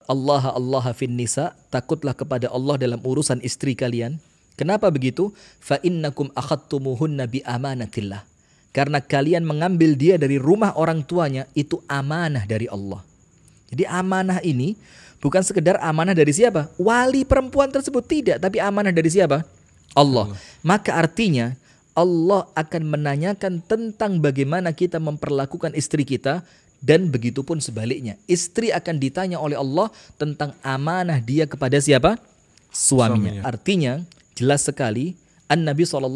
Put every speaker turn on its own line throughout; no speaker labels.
Allah fin nisa, takutlah kepada Allah dalam urusan istri kalian. Kenapa begitu? Fa innakum akhadtumuhunna bi amanatillah. Karena kalian mengambil dia dari rumah orang tuanya, itu amanah dari Allah. Jadi amanah ini bukan sekedar amanah dari siapa? Wali perempuan tersebut tidak, tapi amanah dari siapa? Allah. Maka artinya Allah akan menanyakan tentang bagaimana kita memperlakukan istri kita. Dan begitu pun sebaliknya. Istri akan ditanya oleh Allah tentang amanah dia kepada siapa? Suaminya. Artinya jelas sekali An-Nabi SAW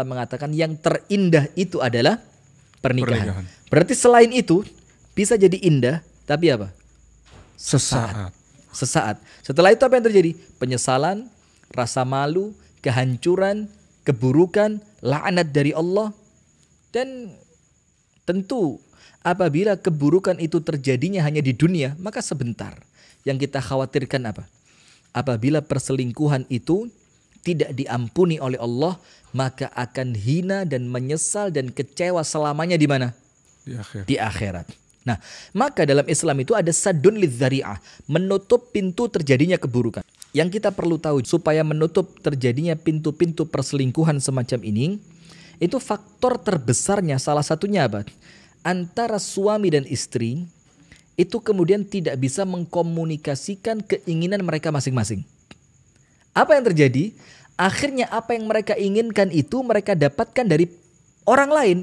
mengatakan yang terindah itu adalah pernikahan. Berarti selain itu bisa jadi indah, tapi apa? Sesaat. Setelah itu apa yang terjadi? Penyesalan, rasa malu, kehancuran, keburukan, laknat dari Allah. Dan tentu apabila keburukan itu terjadinya hanya di dunia, maka sebentar. Yang kita khawatirkan apa? Apabila perselingkuhan itu tidak diampuni oleh Allah, maka akan hina dan menyesal dan kecewa selamanya di mana? Di akhirat. Nah, maka dalam Islam itu ada sadun lidzari'ah, menutup pintu terjadinya keburukan. Yang kita perlu tahu supaya menutup terjadinya pintu-pintu perselingkuhan semacam ini, itu faktor terbesarnya salah satunya apa? Antara suami dan istri itu kemudian tidak bisa mengkomunikasikan keinginan mereka masing-masing. Apa yang terjadi? Akhirnya apa yang mereka inginkan itu mereka dapatkan dari orang lain.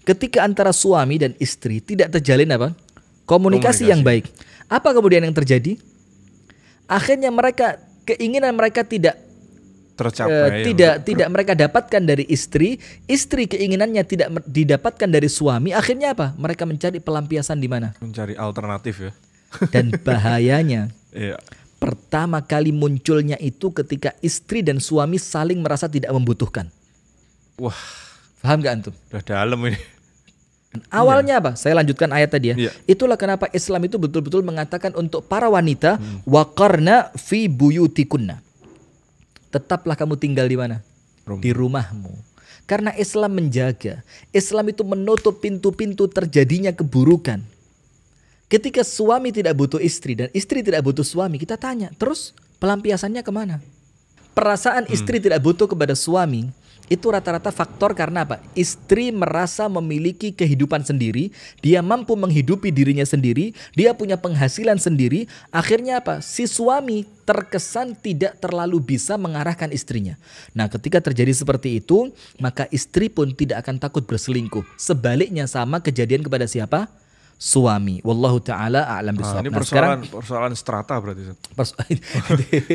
Ketika antara suami dan istri tidak terjalin apa? Komunikasi yang baik. Apa kemudian yang terjadi? Akhirnya keinginan mereka tidak tercapai, tidak mereka dapatkan dari istri keinginannya tidak didapatkan dari suami. Akhirnya apa? Mereka mencari pelampiasan di mana? Mencari alternatif ya. Dan bahayanya, pertama kali munculnya itu ketika istri dan suami saling merasa tidak membutuhkan. Wah, paham gak antum? Udah dalam ini. Awalnya apa? Saya lanjutkan ayat tadi ya. Itulah kenapa Islam itu betul-betul mengatakan untuk para wanita, waqarna fi buyutikunna. Tetaplah kamu tinggal di mana? Di rumahmu. Karena Islam menjaga. Islam itu menutup pintu-pintu terjadinya keburukan. Ketika suami tidak butuh istri dan istri tidak butuh suami, kita tanya, terus pelampiasannya kemana? Perasaan istri tidak butuh kepada suami, itu rata-rata faktor karena apa? Istri merasa memiliki kehidupan sendiri, dia mampu menghidupi dirinya sendiri, dia punya penghasilan sendiri. Akhirnya apa? Si suami terkesan tidak terlalu bisa mengarahkan istrinya. Nah, ketika terjadi seperti itu, maka istri pun tidak akan takut berselingkuh. Sebaliknya sama kejadian kepada siapa? Suami. Wallahu ta'ala a'lam bishawab.
Ini persoalan strata berarti.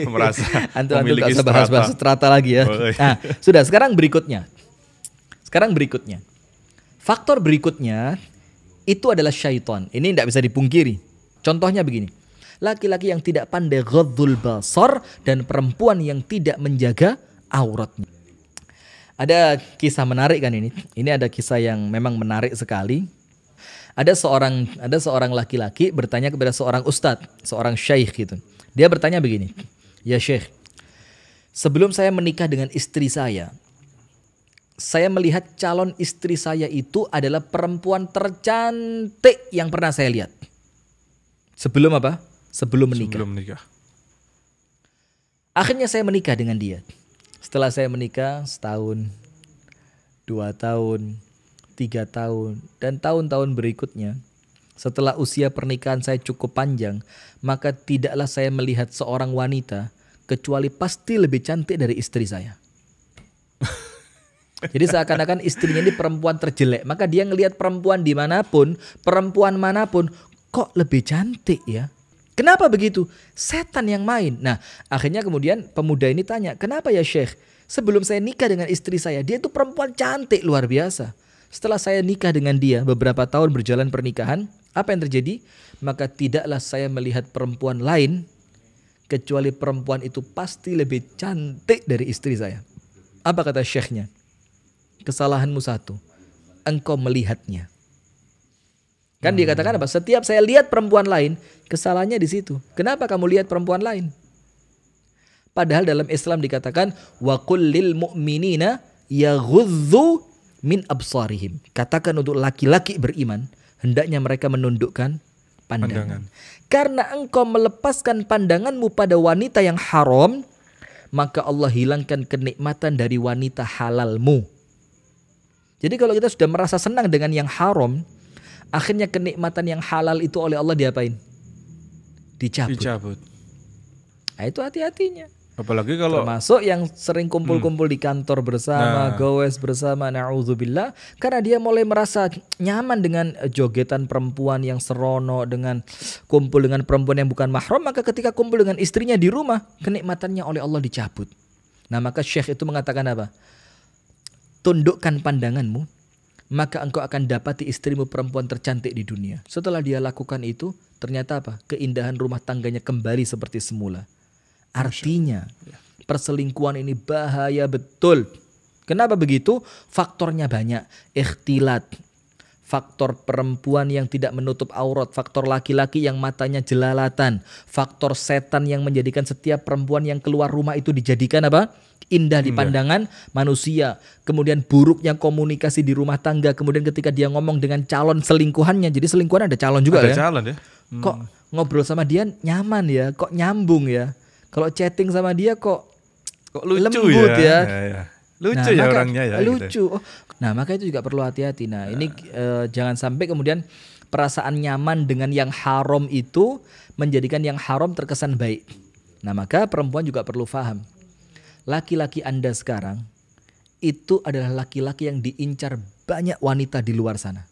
Merasa antum gak usah bahas-bahas strata lagi ya. Nah, sudah, sekarang berikutnya. Faktor berikutnya itu adalah syaitan. Ini tidak bisa dipungkiri. Contohnya begini. Laki-laki yang tidak pandai ghaddzul basar dan perempuan yang tidak menjaga auratnya. Ada kisah menarik kan ini. Ini ada kisah yang memang menarik sekali. Ada seorang laki-laki bertanya kepada seorang ustadz, seorang syekh gitu. Dia bertanya begini, ya syekh, sebelum saya menikah dengan istri saya melihat calon istri saya itu adalah perempuan tercantik yang pernah saya lihat. Sebelum apa? Sebelum menikah. Akhirnya saya menikah dengan dia. Setelah saya menikah setahun, 2 tahun, 3 tahun, dan tahun-tahun berikutnya, setelah usia pernikahan saya cukup panjang, maka tidaklah saya melihat seorang wanita kecuali pasti lebih cantik dari istri saya. Jadi seakan-akan istrinya ini perempuan terjelek, maka dia ngelihat perempuan dimanapun, perempuan manapun, kok lebih cantik ya? Kenapa begitu? Setan yang main. Nah, akhirnya kemudian pemuda ini tanya, kenapa ya Syekh? Sebelum saya nikah dengan istri saya, dia itu perempuan cantik luar biasa. Setelah saya nikah dengan dia, beberapa tahun berjalan pernikahan, apa yang terjadi? Maka tidaklah saya melihat perempuan lain, kecuali perempuan itu pasti lebih cantik dari istri saya. Apa kata syekhnya? Kesalahanmu satu, engkau melihatnya. Kan dia katakan apa? Setiap saya lihat perempuan lain, kesalahannya di situ. Kenapa kamu lihat perempuan lain? Padahal dalam Islam dikatakan, wa qul lil mu'minina yaghudzu min absarihim. Katakan untuk laki-laki beriman, hendaknya mereka menundukkan pandangan. Karena engkau melepaskan pandanganmu pada wanita yang haram, maka Allah hilangkan kenikmatan dari wanita halalmu. Jadi kalau kita sudah merasa senang dengan yang haram, akhirnya kenikmatan yang halal itu oleh Allah diapain? Dicabut. Nah, itu hati-hatinya.
Apalagi kalau
termasuk yang sering kumpul-kumpul di kantor bersama, gowes bersama, na'udzubillah, karena dia mulai merasa nyaman dengan jogetan perempuan yang serono, dengan kumpul dengan perempuan yang bukan mahram, maka ketika kumpul dengan istrinya di rumah, kenikmatannya oleh Allah dicabut. Nah, maka Syekh itu mengatakan apa? Tundukkan pandanganmu, maka engkau akan dapati istrimu perempuan tercantik di dunia. Setelah dia lakukan itu, ternyata apa? Keindahan rumah tangganya kembali seperti semula. Artinya perselingkuhan ini bahaya betul. Kenapa begitu? Faktornya banyak. Ikhtilat, faktor perempuan yang tidak menutup aurat, faktor laki-laki yang matanya jelalatan, faktor setan yang menjadikan setiap perempuan yang keluar rumah itu dijadikan apa? Indah di pandangan manusia. Kemudian buruknya komunikasi di rumah tangga. Kemudian ketika dia ngomong dengan calon selingkuhannya, jadi selingkuhan ada calon juga
ada
ya?
calon ya.
Kok ngobrol sama dia nyaman ya? Kok nyambung ya? Kalau chatting sama dia kok
lucu
lembut ya.
Lucu ya orangnya ya.
Lucu.
Gitu.
Nah, maka itu juga perlu hati-hati. Nah, ini jangan sampai kemudian perasaan nyaman dengan yang haram itu menjadikan yang haram terkesan baik. Nah, maka perempuan juga perlu paham. Laki-laki Anda sekarang itu adalah laki-laki yang diincar banyak wanita di luar sana.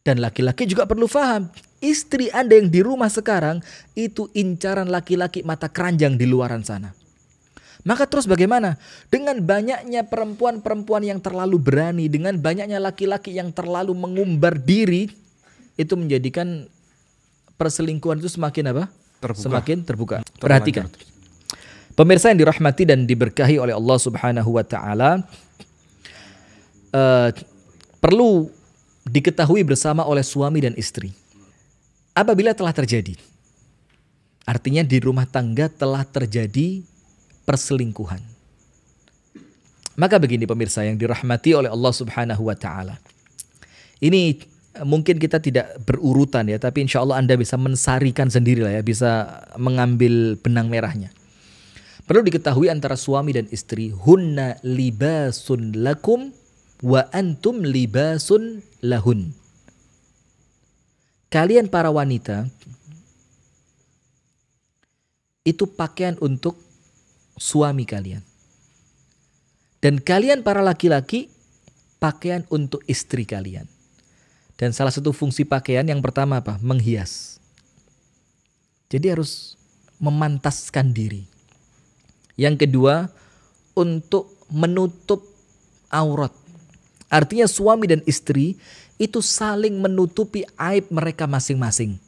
Dan laki-laki juga perlu paham, istri Anda yang di rumah sekarang itu incaran laki-laki mata keranjang di luaran sana. Maka terus bagaimana? Dengan banyaknya perempuan-perempuan yang terlalu berani, dengan banyaknya laki-laki yang terlalu mengumbar diri, itu menjadikan perselingkuhan itu semakin apa? Semakin terbuka. Perhatikan. Pemirsa yang dirahmati dan diberkahi oleh Allah Subhanahu wa taala, perlu diketahui bersama oleh suami dan istri. Apabila telah terjadi, artinya di rumah tangga telah terjadi perselingkuhan. Maka begini pemirsa yang dirahmati oleh Allah Subhanahu wa taala. Ini mungkin kita tidak berurutan ya, tapi insya Allah Anda bisa mensarikan sendiri lah ya, bisa mengambil benang merahnya. Perlu diketahui antara suami dan istri, hunna libasun lakum wa antum libasun lahun. Kalian para wanita itu pakaian untuk suami kalian. Dan kalian para laki-laki pakaian untuk istri kalian. Dan salah satu fungsi pakaian yang pertama apa? Menghias. Jadi harus memantaskan diri. Yang kedua, untuk menutup aurat. Artinya suami dan istri itu saling menutupi aib mereka masing-masing.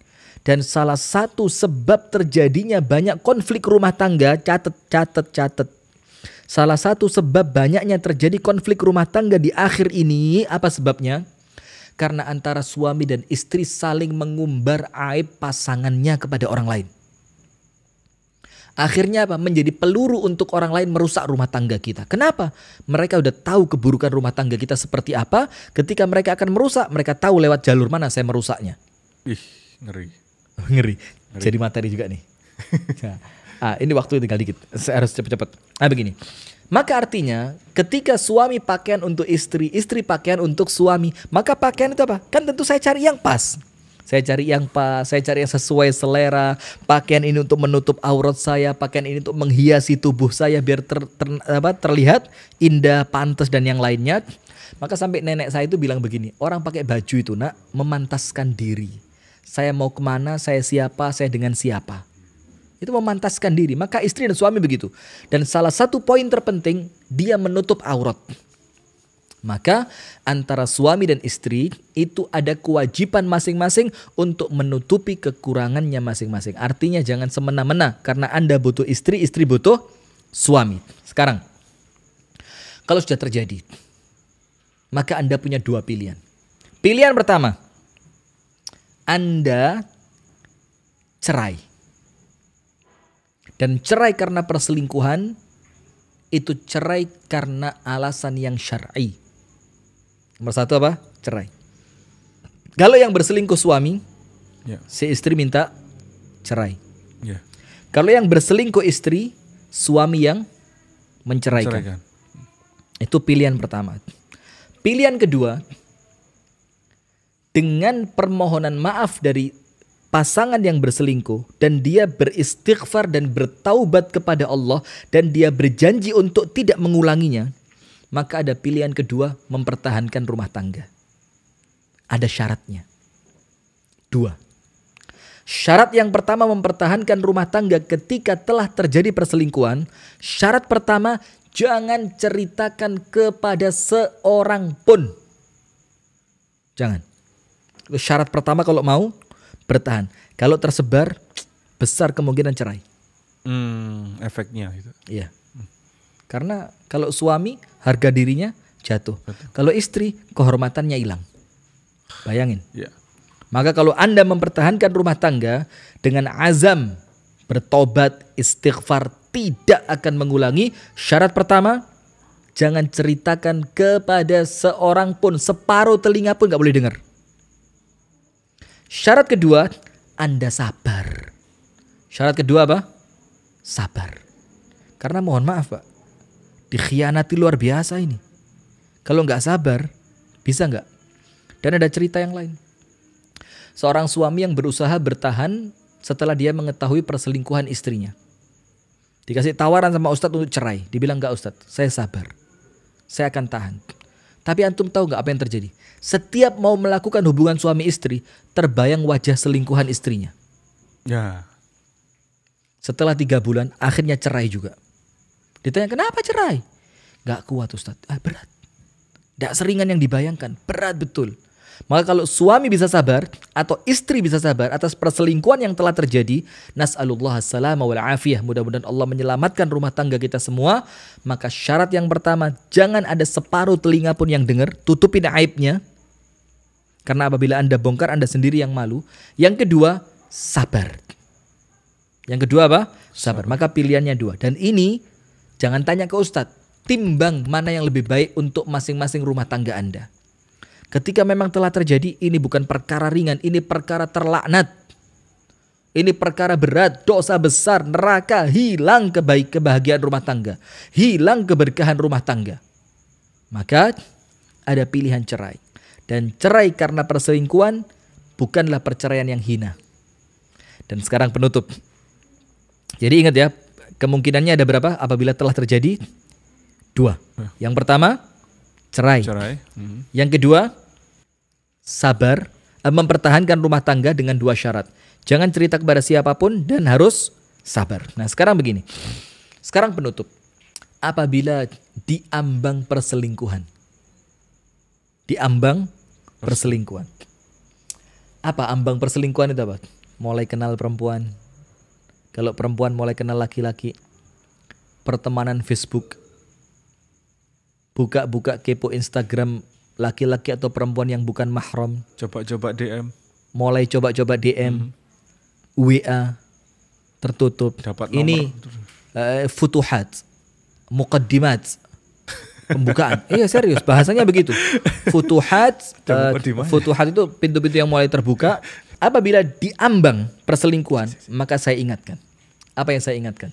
Dan salah satu sebab terjadinya banyak konflik rumah tangga, catat. Salah satu sebab banyaknya terjadi konflik rumah tangga di akhir ini, apa sebabnya? Karena antara suami dan istri saling mengumbar aib pasangannya kepada orang lain. Akhirnya apa? Menjadi peluru untuk orang lain merusak rumah tangga kita. Kenapa? Mereka udah tahu keburukan rumah tangga kita seperti apa. Ketika mereka akan merusak, mereka tahu lewat jalur mana saya merusaknya. Ngeri. Jadi materi juga nih. Ini waktu tinggal dikit. Saya harus cepat-cepat. Begini. Maka artinya ketika suami pakaian untuk istri, istri pakaian untuk suami, maka pakaian itu apa? Kan tentu saya cari yang pas. Saya cari yang pas, saya cari yang sesuai selera. Pakaian ini untuk menutup aurat saya, pakaian ini untuk menghiasi tubuh saya biar terlihat indah, pantas dan yang lainnya. Maka sampai nenek saya itu bilang begini, orang pakai baju itu nak memantaskan diri. Saya mau kemana, saya siapa, saya dengan siapa. Itu memantaskan diri. Maka istri dan suami begitu. Dan salah satu poin terpenting, dia menutup aurat. Maka antara suami dan istri itu ada kewajiban masing-masing untuk menutupi kekurangannya masing-masing. Artinya jangan semena-mena karena Anda butuh istri, istri butuh suami. Sekarang, kalau sudah terjadi, maka Anda punya dua pilihan. Pilihan pertama, Anda cerai. Dan cerai karena perselingkuhan, itu cerai karena alasan yang syar'i. Nomor satu apa? Cerai. Kalau yang berselingkuh suami,
Ya.
Si istri minta cerai.
Ya.
Kalau yang berselingkuh istri, suami yang menceraikan.
Ceraikan.
Itu pilihan pertama. Pilihan kedua, dengan permohonan maaf dari pasangan yang berselingkuh dan dia beristighfar dan bertaubat kepada Allah dan dia berjanji untuk tidak mengulanginya, maka ada pilihan kedua, mempertahankan rumah tangga. Ada syaratnya. 2. Syarat yang pertama mempertahankan rumah tangga ketika telah terjadi perselingkuhan. Syarat pertama, jangan ceritakan kepada seorang pun. Jangan. Syarat pertama kalau mau bertahan. Kalau tersebar, besar kemungkinan cerai.
Efeknya itu.
Iya. Karena kalau suami, harga dirinya jatuh.
Betul.
Kalau istri, kehormatannya hilang. Bayangin.
Ya.
Maka kalau Anda mempertahankan rumah tangga dengan azam, bertobat, istighfar, tidak akan mengulangi. Syarat pertama, jangan ceritakan kepada seorang pun, separuh telinga pun gak boleh dengar. Syarat kedua, Anda sabar. Syarat kedua apa? Sabar. Karena mohon maaf Pak, dikhianati luar biasa ini. Kalau gak sabar, bisa gak? Dan ada cerita yang lain. Seorang suami yang berusaha bertahan setelah dia mengetahui perselingkuhan istrinya. Dikasih tawaran sama Ustadz untuk cerai. Dibilang enggak Ustadz, saya sabar. Saya akan tahan. Tapi antum tahu enggak apa yang terjadi? Setiap mau melakukan hubungan suami istri, terbayang wajah selingkuhan istrinya.
Ya.
Setelah 3 bulan, akhirnya cerai juga. Ditanya kenapa cerai? Enggak kuat Ustadz. Berat. Enggak seringan yang dibayangkan. Berat betul. Maka kalau suami bisa sabar atau istri bisa sabar atas perselingkuhan yang telah terjadi, nas'alullah as-salama wal afiyah, mudah-mudahan Allah menyelamatkan rumah tangga kita semua. Maka syarat yang pertama, jangan ada separuh telinga pun yang dengar, tutupin aibnya. Karena apabila Anda bongkar, Anda sendiri yang malu. Yang kedua, sabar. Yang kedua apa? Sabar. Maka pilihannya 2. Dan ini jangan tanya ke Ustadz, timbang mana yang lebih baik untuk masing-masing rumah tangga Anda. Ketika memang telah terjadi, ini bukan perkara ringan, ini perkara terlaknat. Ini perkara berat, dosa besar, neraka, hilang kebahagiaan rumah tangga. Hilang keberkahan rumah tangga. Maka ada pilihan cerai. Dan cerai karena perselingkuhan bukanlah perceraian yang hina. Dan sekarang penutup. Jadi ingat ya, kemungkinannya ada berapa apabila telah terjadi? 2. Yang pertama, cerai. Yang kedua, sabar, mempertahankan rumah tangga dengan 2 syarat. Jangan cerita kepada siapapun dan harus sabar. Nah sekarang begini. Sekarang penutup. Apabila diambang perselingkuhan. Diambang perselingkuhan. Apa ambang perselingkuhan itu apa? Mulai kenal perempuan. Kalau perempuan mulai kenal laki-laki. Pertemanan Facebook. Buka-buka kepo Instagram laki-laki atau perempuan yang bukan mahram.
Coba-coba DM.
Mulai coba-coba DM. WA. Tertutup.
Dapat nomor.
Ini futuhat. Muqaddimat. Pembukaan. Iya serius. Bahasanya begitu. Futuhat. Futuhat itu pintu-pintu yang mulai terbuka. Apabila diambang perselingkuhan, maka saya ingatkan. Apa yang saya ingatkan?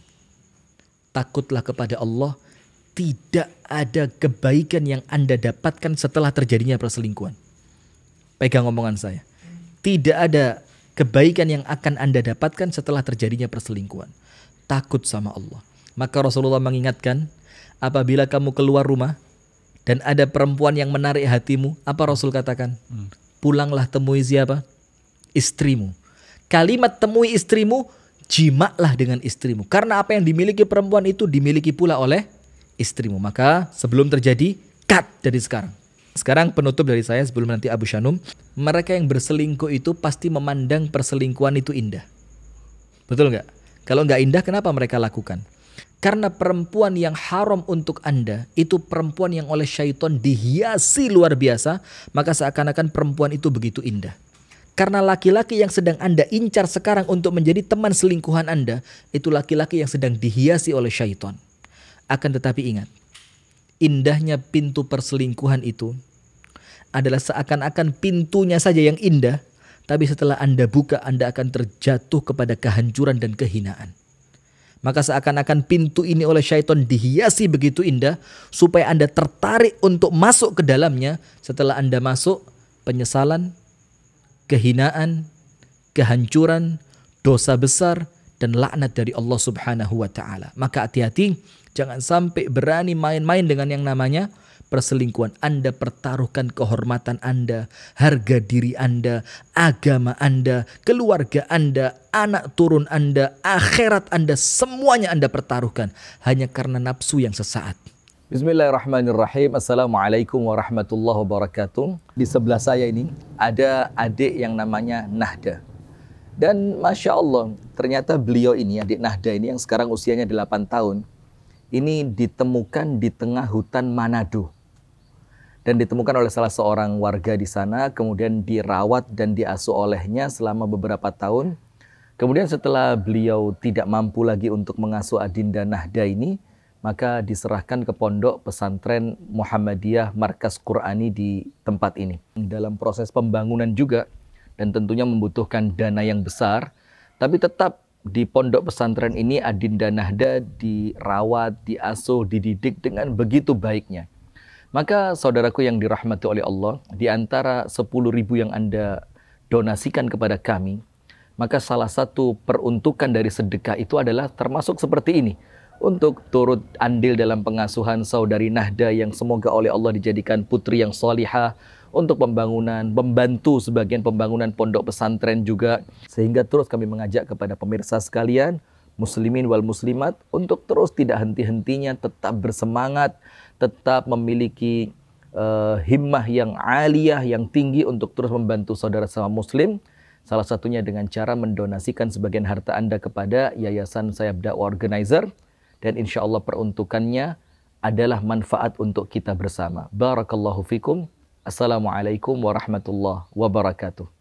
Takutlah kepada Allah. Tidak ada kebaikan yang Anda dapatkan setelah terjadinya perselingkuhan. Pegang omongan saya. Tidak ada kebaikan yang akan Anda dapatkan setelah terjadinya perselingkuhan. Takut sama Allah. Maka Rasulullah mengingatkan, apabila kamu keluar rumah dan ada perempuan yang menarik hatimu, apa Rasul katakan? Pulanglah temui siapa? Istrimu. Kalimat temui istrimu, jimaklah dengan istrimu. Karena apa yang dimiliki perempuan itu dimiliki pula oleh istrimu. Maka sebelum terjadi, cut dari sekarang. Sekarang penutup dari saya sebelum nanti Abu Shanum. Mereka yang berselingkuh itu pasti memandang perselingkuhan itu indah. Betul nggak? Kalau nggak indah, kenapa mereka lakukan? Karena perempuan yang haram untuk Anda itu perempuan yang oleh syaitan dihiasi luar biasa. Maka seakan-akan perempuan itu begitu indah. Karena laki-laki yang sedang Anda incar sekarang untuk menjadi teman selingkuhan Anda, itu laki-laki yang sedang dihiasi oleh syaitan. Akan tetapi ingat, indahnya pintu perselingkuhan itu adalah seakan-akan pintunya saja yang indah, Tapi setelah Anda buka, Anda akan terjatuh kepada kehancuran dan kehinaan. Maka seakan-akan pintu ini oleh syaitan dihiasi begitu indah supaya Anda tertarik untuk masuk ke dalamnya. Setelah Anda masuk, penyesalan, kehinaan, kehancuran, dosa besar, dan laknat dari Allah Subhanahu wa ta'ala. Maka hati-hati, jangan sampai berani main-main dengan yang namanya perselingkuhan. Anda pertaruhkan kehormatan Anda, harga diri Anda, agama Anda, keluarga Anda, anak turun Anda, akhirat Anda, semuanya Anda pertaruhkan hanya karena nafsu yang sesaat. Bismillahirrahmanirrahim. Assalamualaikum warahmatullahi wabarakatuh. Di sebelah saya ini ada adik yang namanya Nahda. Dan Masya Allah, ternyata beliau ini, adik Nahda ini yang sekarang usianya 8 tahun, ini ditemukan di tengah hutan Manado. Dan ditemukan oleh salah seorang warga di sana, kemudian dirawat dan diasuh olehnya selama beberapa tahun. Kemudian setelah beliau tidak mampu lagi untuk mengasuh Adinda Nahda ini, maka diserahkan ke pondok pesantren Muhammadiyah Markas Qur'ani di tempat ini. Dalam proses pembangunan juga, dan tentunya membutuhkan dana yang besar, tapi tetap di pondok pesantren ini Adinda Nahda dirawat, diasuh, dididik dengan begitu baiknya. Maka saudaraku yang dirahmati oleh Allah, di antara 10.000 yang Anda donasikan kepada kami, maka salah satu peruntukan dari sedekah itu adalah termasuk seperti ini. Untuk turut andil dalam pengasuhan saudari Nahda yang semoga oleh Allah dijadikan putri yang salihah, untuk pembangunan, membantu sebagian pembangunan pondok pesantren juga. Sehingga terus kami mengajak kepada pemirsa sekalian, muslimin wal muslimat, untuk terus tidak henti-hentinya tetap bersemangat, tetap memiliki himmah yang aliyah, yang tinggi untuk terus membantu saudara sama muslim. Salah satunya dengan cara mendonasikan sebagian harta Anda kepada Yayasan Sayap Dakwah Organizer. Dan insya Allah peruntukannya adalah manfaat untuk kita bersama. Barakallahu fikum. Assalamualaikum warahmatullahi wabarakatuh.